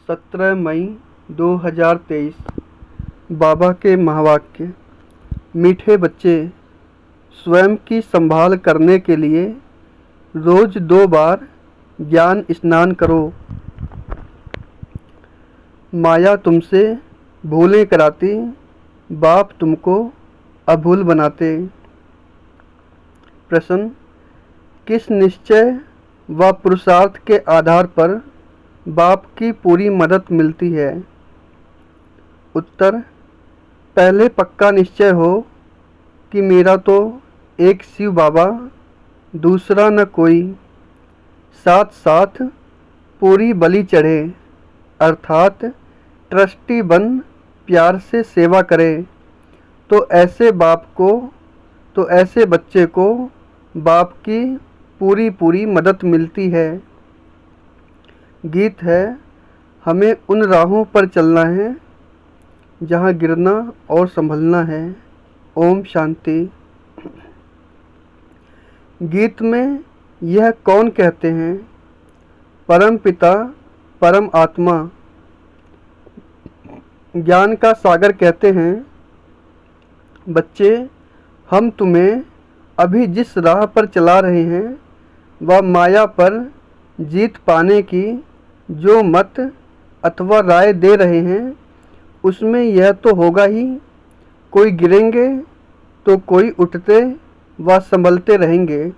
17 मई 2023। बाबा के महावाक्य। मीठे बच्चे, स्वयं की संभाल करने के लिए रोज 2 बार ज्ञान स्नान करो। माया तुमसे भूलें कराती, बाप तुमको अभूल बनाते। प्रश्न: किस निश्चय व पुरुषार्थ के आधार पर बाप की पूरी मदद मिलती है? उत्तर: पहले पक्का निश्चय हो कि मेरा तो एक शिव बाबा, दूसरा न कोई, साथ साथ पूरी बलि चढ़े, अर्थात ट्रस्टी बन प्यार से सेवा करे, तो ऐसे बच्चे को बाप की पूरी मदद मिलती है। गीत है: हमें उन राहों पर चलना है जहाँ गिरना और संभलना है। ओम शांति। गीत में यह कौन कहते हैं? परम पिता परम आत्मा ज्ञान का सागर कहते हैं, बच्चे, हम तुम्हें अभी जिस राह पर चला रहे हैं वह माया पर जीत पाने की जो मत अथवा राय दे रहे हैं उसमें यह तो होगा ही, कोई गिरेंगे तो कोई उठते व संभलते रहेंगे,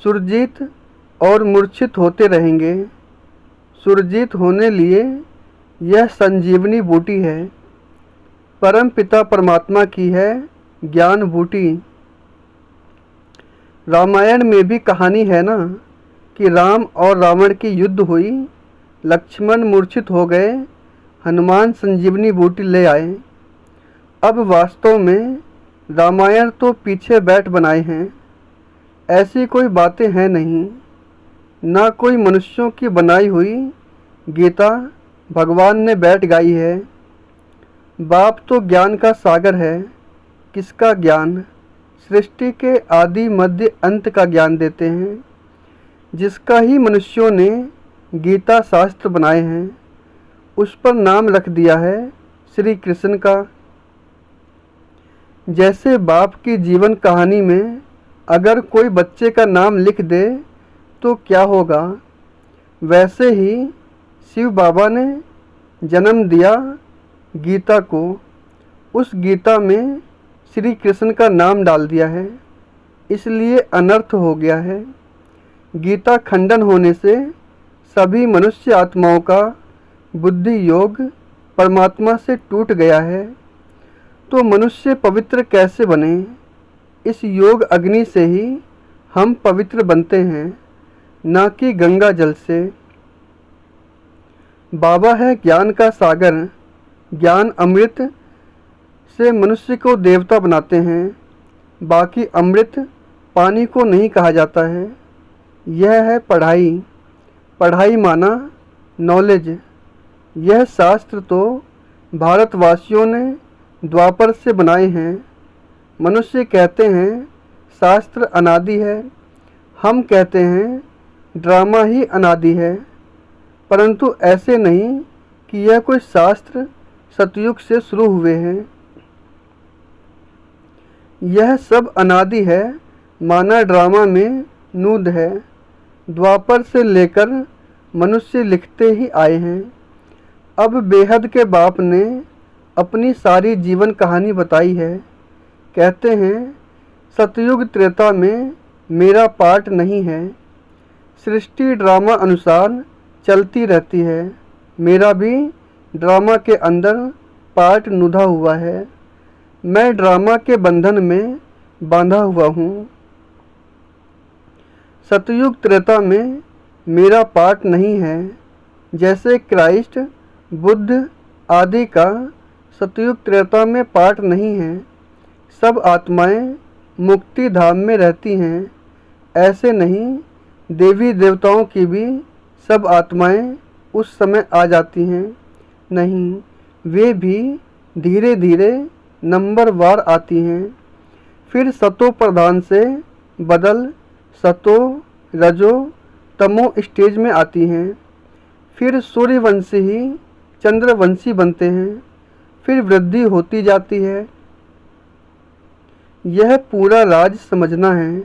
सुरजीत और मूर्छित होते रहेंगे। सुरजीत होने लिए यह संजीवनी बूटी है, परम पिता परमात्मा की है ज्ञान बूटी। रामायण में भी कहानी है ना कि राम और रावण की युद्ध हुई, लक्ष्मण मूर्छित हो गए, हनुमान संजीवनी बूटी ले आए। अब वास्तव में रामायण तो पीछे बैठ बनाए हैं, ऐसी कोई बातें हैं नहीं, ना कोई मनुष्यों की बनाई हुई गीता भगवान ने बैठ गाई है। बाप तो ज्ञान का सागर है। किसका ज्ञान? सृष्टि के आदि मध्य अंत का ज्ञान देते हैं, जिसका ही मनुष्यों ने गीता शास्त्र बनाए हैं। उस पर नाम रख दिया है श्री कृष्ण का। जैसे बाप की जीवन कहानी में अगर कोई बच्चे का नाम लिख दे तो क्या होगा, वैसे ही शिव बाबा ने जन्म दिया गीता को। उस गीता में श्री कृष्ण का नाम डाल दिया है, इसलिए अनर्थ हो गया है। गीता खंडन होने से सभी मनुष्य आत्माओं का बुद्धि योग परमात्मा से टूट गया है, तो मनुष्य पवित्र कैसे बने? इस योग अग्नि से ही हम पवित्र बनते हैं, ना कि गंगा जल से। बाबा है ज्ञान का सागर। ज्ञान अमृत से मनुष्य को देवता बनाते हैं, बाकी अमृत पानी को नहीं कहा जाता है। यह है पढ़ाई। पढ़ाई माना नॉलेज। यह शास्त्र तो भारतवासियों ने द्वापर से बनाए हैं। मनुष्य कहते हैं शास्त्र अनादि है, हम कहते हैं ड्रामा ही अनादि है, परंतु ऐसे नहीं कि यह कोई शास्त्र सतयुग से शुरू हुए हैं। यह सब अनादि है, माना ड्रामा में नूद है। द्वापर से लेकर मनुष्य लिखते ही आए हैं। अब बेहद के बाप ने अपनी सारी जीवन कहानी बताई है। कहते हैं सतयुग त्रेता में मेरा पार्ट नहीं है, सृष्टि ड्रामा अनुसार चलती रहती है, मेरा भी ड्रामा के अंदर पार्ट नुधा हुआ है। मैं ड्रामा के बंधन में बांधा हुआ हूँ। सतयुग त्रेता में मेरा पार्ट नहीं है। जैसे क्राइस्ट बुद्ध आदि का सतयुग त्रेता में पार्ट नहीं है। सब आत्माएं मुक्ति धाम में रहती हैं, ऐसे नहीं देवी देवताओं की भी सब आत्माएं उस समय आ जाती हैं। नहीं, वे भी धीरे धीरे नंबरवार आती हैं। फिर सतो प्रधान से बदल सतो रजो तमो स्टेज में आती हैं। फिर सूर्यवंशी ही चंद्रवंशी बनते हैं, फिर वृद्धि होती जाती है। यह पूरा राज समझना है।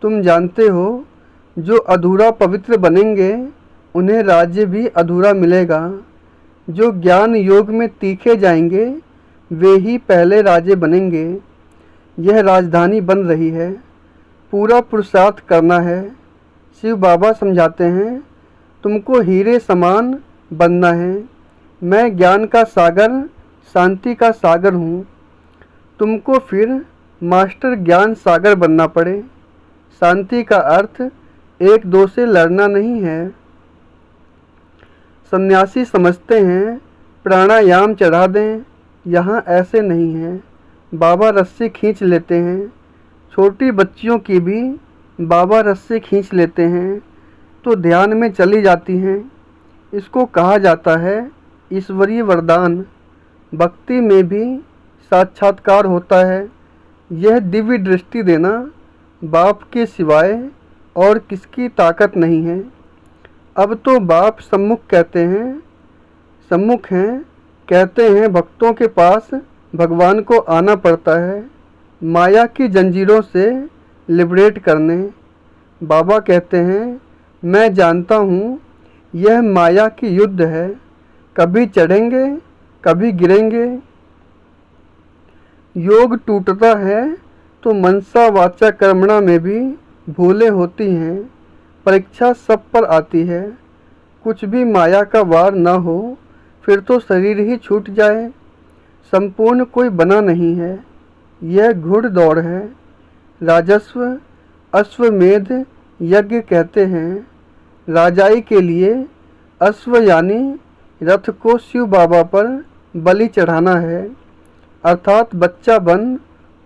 तुम जानते हो, जो अधूरा पवित्र बनेंगे उन्हें राज्य भी अधूरा मिलेगा। जो ज्ञान योग में तीखे जाएंगे वे ही पहले राजे बनेंगे। यह राजधानी बन रही है, पूरा पुरुषार्थ करना है। शिव बाबा समझाते हैं, तुमको हीरे समान बनना है। मैं ज्ञान का सागर, शांति का सागर हूँ। तुमको फिर मास्टर ज्ञान सागर बनना पड़े। शांति का अर्थ एक दो से लड़ना नहीं है। सन्यासी समझते हैं प्राणायाम चढ़ा दें, यहाँ ऐसे नहीं है। बाबा रस्सी खींच लेते हैं। छोटी बच्चियों की भी बाबा रस्सी खींच लेते हैं तो ध्यान में चली जाती हैं। इसको कहा जाता है ईश्वरीय वरदान। भक्ति में भी साक्षात्कार होता है। यह दिव्य दृष्टि देना बाप के सिवाय और किसकी ताकत नहीं है। अब तो बाप सम्मुख कहते हैं भक्तों के पास भगवान को आना पड़ता है, माया की जंजीरों से लिबरेट करने। बाबा कहते हैं, मैं जानता हूँ यह माया की युद्ध है, कभी चढ़ेंगे कभी गिरेंगे। योग टूटता है तो मनसा वाचा कर्मणा में भी भूलें होती हैं। परीक्षा सब पर आती है। कुछ भी माया का वार न हो फिर तो शरीर ही छूट जाए। संपूर्ण कोई बना नहीं है, यह घुड़दौड़ है। राजस्व अश्वमेध यज्ञ कहते हैं। राजाई के लिए अश्व यानी रथ को शिव बाबा पर बलि चढ़ाना है, अर्थात बच्चा बन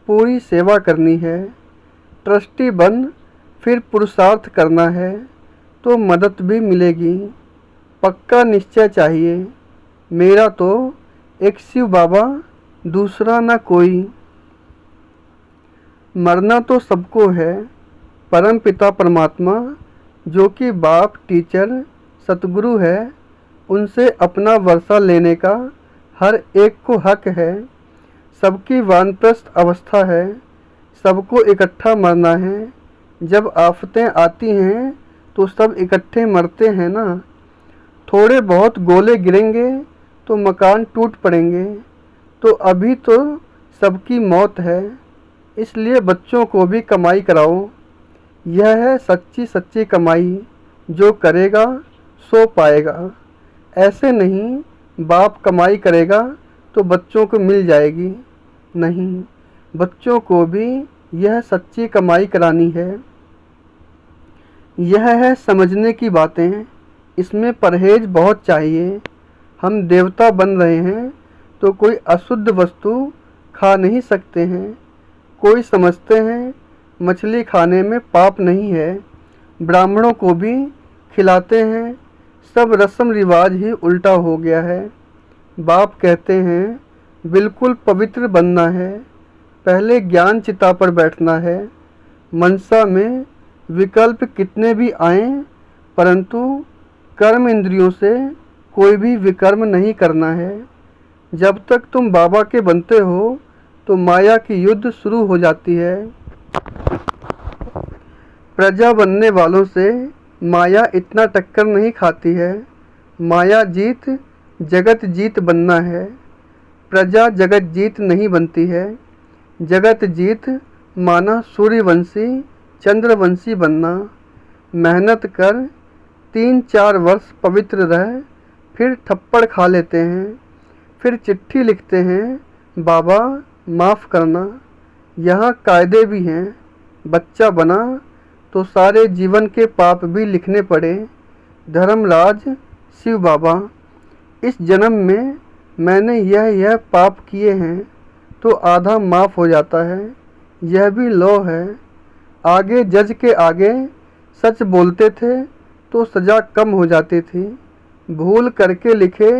पूरी सेवा करनी है। ट्रस्टी बन फिर पुरुषार्थ करना है तो मदद भी मिलेगी। पक्का निश्चय चाहिए, मेरा तो एक शिव बाबा, दूसरा ना कोई। मरना तो सबको है। परम पिता परमात्मा जो कि बाप, टीचर, सतगुरु है, उनसे अपना वर्षा लेने का हर एक को हक है। सबकी वानप्रस्थ अवस्था है, सबको इकट्ठा मरना है। जब आफतें आती हैं तो सब इकट्ठे मरते हैं ना। थोड़े बहुत गोले गिरेंगे तो मकान टूट पड़ेंगे। तो अभी तो सबकी मौत है, इसलिए बच्चों को भी कमाई कराओ। यह है सच्ची सच्ची कमाई, जो करेगा सो पाएगा। ऐसे नहीं बाप कमाई करेगा तो बच्चों को मिल जाएगी, नहीं, बच्चों को भी यह सच्ची कमाई करानी है। यह है समझने की बातें, इसमें परहेज बहुत चाहिए। हम देवता बन रहे हैं तो कोई अशुद्ध वस्तु खा नहीं सकते हैं। कोई समझते हैं मछली खाने में पाप नहीं है, ब्राह्मणों को भी खिलाते हैं। सब रस्म रिवाज ही उल्टा हो गया है। बाप कहते हैं बिल्कुल पवित्र बनना है, पहले ज्ञान चिता पर बैठना है। मनसा में विकल्प कितने भी आएं, परंतु कर्म इंद्रियों से कोई भी विकर्म नहीं करना है। जब तक तुम बाबा के बनते हो तो माया की युद्ध शुरू हो जाती है। प्रजा बनने वालों से माया इतना टक्कर नहीं खाती है। माया जीत जगत जीत बनना है, प्रजा जगत जीत नहीं बनती है। जगत जीत माना सूर्यवंशी चंद्रवंशी बनना। मेहनत कर 3-4 वर्ष पवित्र रह, फिर थप्पड़ खा लेते हैं, फिर चिट्ठी लिखते हैं, बाबा माफ़ करना। यहाँ कायदे भी हैं, बच्चा बना तो सारे जीवन के पाप भी लिखने पड़े। धर्मराज शिव बाबा, इस जन्म में मैंने यह पाप किए हैं तो आधा माफ़ हो जाता है। यह भी लॉ है। आगे जज के आगे सच बोलते थे तो सज़ा कम हो जाती थी। भूल करके लिखे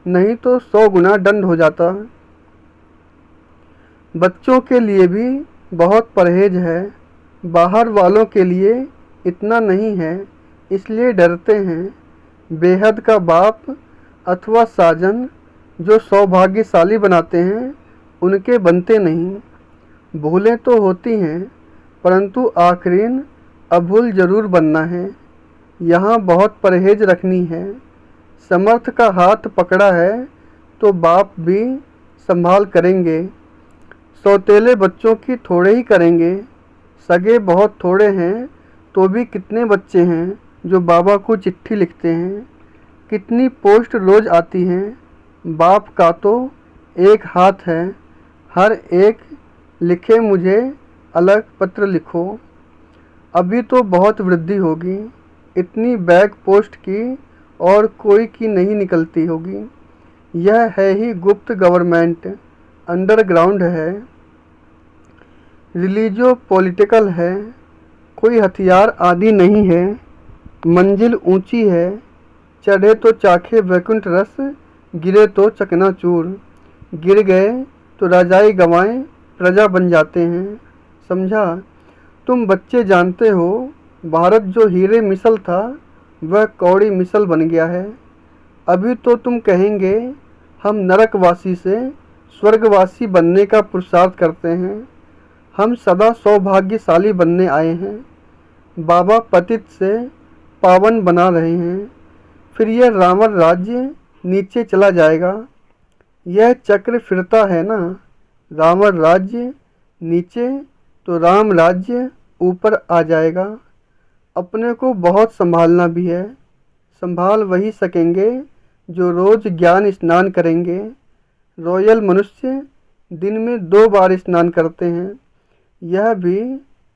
नहीं तो 100 गुना दंड हो जाता। बच्चों के लिए भी बहुत परहेज है, बाहर वालों के लिए इतना नहीं है, इसलिए डरते हैं। बेहद का बाप अथवा साजन जो सौभाग्यशाली बनाते हैं उनके बनते नहीं। भूलें तो होती हैं परंतु आखिरीन अभूल जरूर बनना है। यहाँ बहुत परहेज रखनी है। समर्थ का हाथ पकड़ा है तो बाप भी संभाल करेंगे। सौतेले बच्चों की थोड़े ही करेंगे। सगे बहुत थोड़े हैं तो भी कितने बच्चे हैं जो बाबा को चिट्ठी लिखते हैं। कितनी पोस्ट रोज आती हैं। बाप का तो एक हाथ है, हर एक लिखे मुझे अलग पत्र लिखो। अभी तो बहुत वृद्धि होगी। इतनी बैग पोस्ट की और कोई की नहीं निकलती होगी। यह है ही गुप्त गवर्नमेंट, अंडरग्राउंड है, रिलीजियो पॉलिटिकल है, कोई हथियार आदि नहीं है। मंजिल ऊंची है, चढ़े तो चाखे वैकुंठ रस, गिरे तो चकनाचूर। गिर गए तो राजाई गंवाएं प्रजा बन जाते हैं। समझा? तुम बच्चे जानते हो भारत जो हीरे मिसल था वह कौड़ी मिसल बन गया है। अभी तो तुम कहेंगे हम नरकवासी से स्वर्गवासी बनने का पुरुषार्थ करते हैं। हम सदा सौभाग्यशाली बनने आए हैं। बाबा पतित से पावन बना रहे हैं। फिर यह रावण राज्य नीचे चला जाएगा। यह चक्र फिरता है ना। रावण राज्य नीचे तो राम राज्य ऊपर आ जाएगा। अपने को बहुत संभालना भी है। संभाल वही सकेंगे जो रोज ज्ञान स्नान करेंगे। रॉयल मनुष्य दिन में 2 बार स्नान करते हैं। यह भी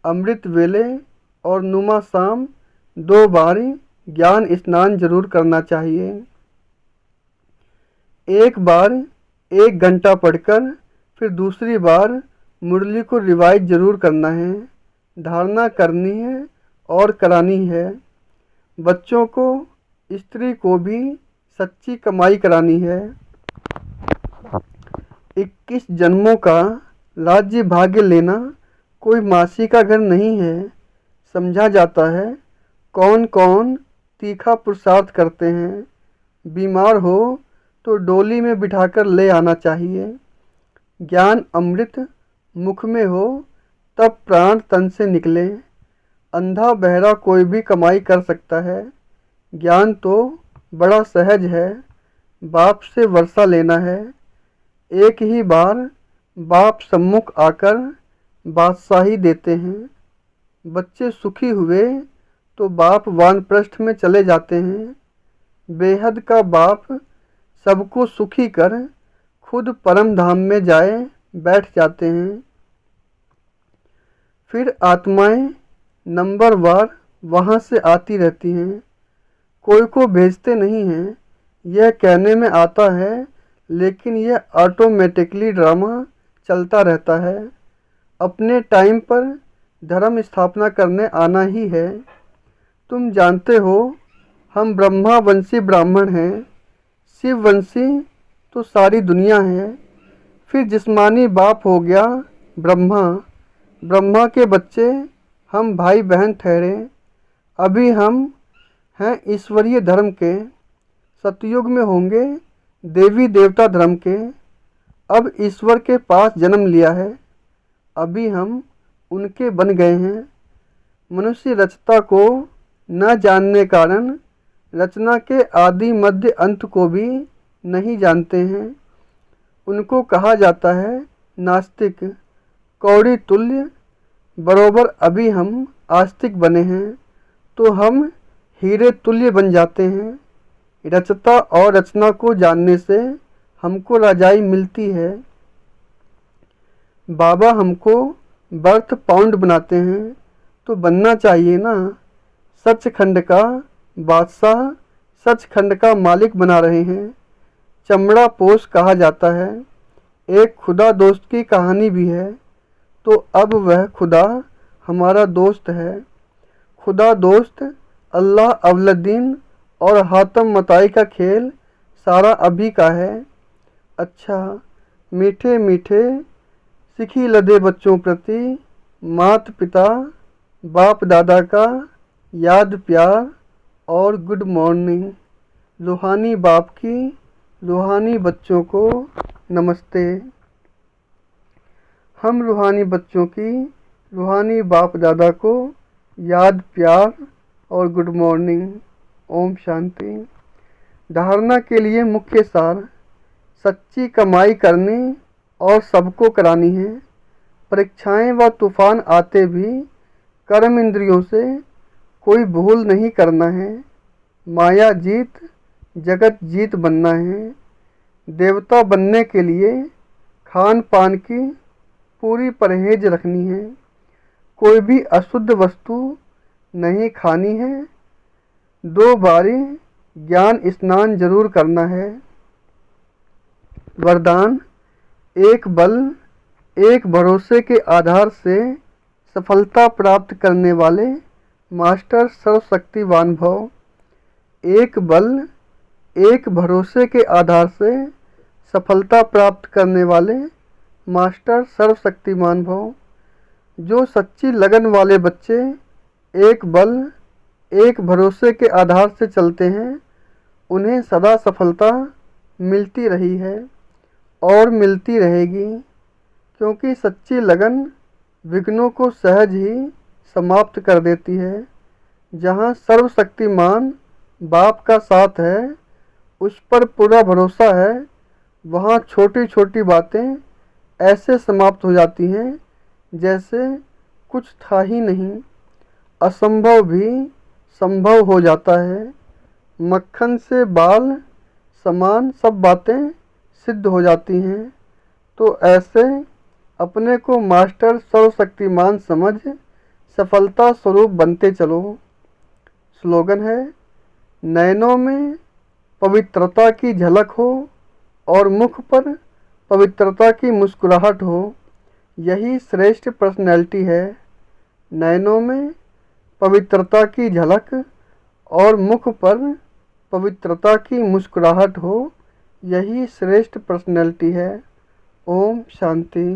अमृत वेले और नुमा शाम 2 बार ज्ञान स्नान जरूर करना चाहिए। एक बार 1 घंटा पढ़कर फिर दूसरी बार मुरली को रिवाइज जरूर करना है। धारणा करनी है और करानी है। बच्चों को स्त्री को भी सच्ची कमाई करानी है। 21 जन्मों का राज्य भाग्य लेना कोई मासी का घर नहीं है। समझा जाता है कौन कौन तीखा पुरुषार्थ करते हैं। बीमार हो तो डोली में बिठाकर ले आना चाहिए। ज्ञान अमृत मुख में हो तब प्राण तन से निकले। अंधा बहरा कोई भी कमाई कर सकता है। ज्ञान तो बड़ा सहज है। बाप से वर्षा लेना है। एक ही बार बाप सम्मुख आकर बादशाही देते हैं। बच्चे सुखी हुए तो बाप वानप्रस्थ में चले जाते हैं। बेहद का बाप सबको सुखी कर खुद परम धाम में जाए बैठ जाते हैं। फिर आत्माएं नंबरवार वहाँ से आती रहती हैं। कोई को भेजते नहीं हैं। यह कहने में आता है लेकिन यह ऑटोमेटिकली ड्रामा चलता रहता है। अपने टाइम पर धर्म स्थापना करने आना ही है। तुम जानते हो हम ब्रह्मावंशी ब्राह्मण हैं। शिववंशी तो सारी दुनिया है। फिर जिस्मानी बाप हो गया ब्रह्मा। ब्रह्मा के बच्चे हम भाई बहन ठहरे। अभी हम हैं ईश्वरीय धर्म के। सतयुग में होंगे देवी देवता धर्म के। अब ईश्वर के पास जन्म लिया है। अभी हम उनके बन गए हैं। मनुष्य रचता को न जानने कारण रचना के आदि मध्य अंत को भी नहीं जानते हैं। उनको कहा जाता है नास्तिक, कौड़ी तुल्य। बरोबर अभी हम आस्तिक बने हैं तो हम हीरे तुल्य बन जाते हैं। रचता और रचना को जानने से हमको राजाई मिलती है। बाबा हमको बर्थ पाउंड बनाते हैं तो बनना चाहिए ना। सचखंड का बादशाह सचखंड का मालिक बना रहे हैं। चमड़ा पोश कहा जाता है। एक खुदा दोस्त की कहानी भी है तो अब वह खुदा हमारा दोस्त है। खुदा दोस्त अल्लाह अवलद्दीन और हातम मताई का खेल सारा अभी का है। अच्छा मीठे मीठे सिखी लदे बच्चों प्रति मात पिता बाप दादा का याद प्यार और गुड मॉर्निंग। रूहानी बाप की रूहानी बच्चों को नमस्ते। हम रूहानी बच्चों की रूहानी बाप दादा को याद, प्यार और गुड मॉर्निंग। ओम शांति। धारणा के लिए मुख्य सार: सच्ची कमाई करनी और सबको करानी है। परीक्षाएं व तूफान आते भी कर्म इंद्रियों से कोई भूल नहीं करना है। माया जीत, जगत जीत बनना है। देवता बनने के लिए खान पान की पूरी परहेज रखनी है। कोई भी अशुद्ध वस्तु नहीं खानी है। 2 बारी ज्ञान स्नान जरूर करना है। वरदान: एक बल, एक भरोसे के आधार से सफलता प्राप्त करने वाले मास्टर सर्वशक्तिवान भव। एक बल, एक भरोसे के आधार से सफलता प्राप्त करने वाले मास्टर सर्वशक्तिमान भव। जो सच्ची लगन वाले बच्चे एक बल, एक भरोसे के आधार से चलते हैं, उन्हें सदा सफलता मिलती रही है और मिलती रहेगी, क्योंकि सच्ची लगन विघ्नों को सहज ही समाप्त कर देती है। जहाँ सर्वशक्तिमान बाप का साथ है, उस पर पूरा भरोसा है, वहाँ छोटी छोटी बातें ऐसे समाप्त हो जाती हैं जैसे कुछ था ही नहीं। असंभव भी संभव हो जाता है। मक्खन से बाल समान सब बातें सिद्ध हो जाती हैं। तो ऐसे अपने को मास्टर सर्वशक्तिमान समझ सफलता स्वरूप बनते चलो। स्लोगन है: नयनों में पवित्रता की झलक हो और मुख पर पवित्रता की मुस्कुराहट हो, यही श्रेष्ठ पर्सनैलिटी है। नयनों में पवित्रता की झलक और मुख पर पवित्रता की मुस्कुराहट हो, यही श्रेष्ठ पर्सनैलिटी है। ओम शांति।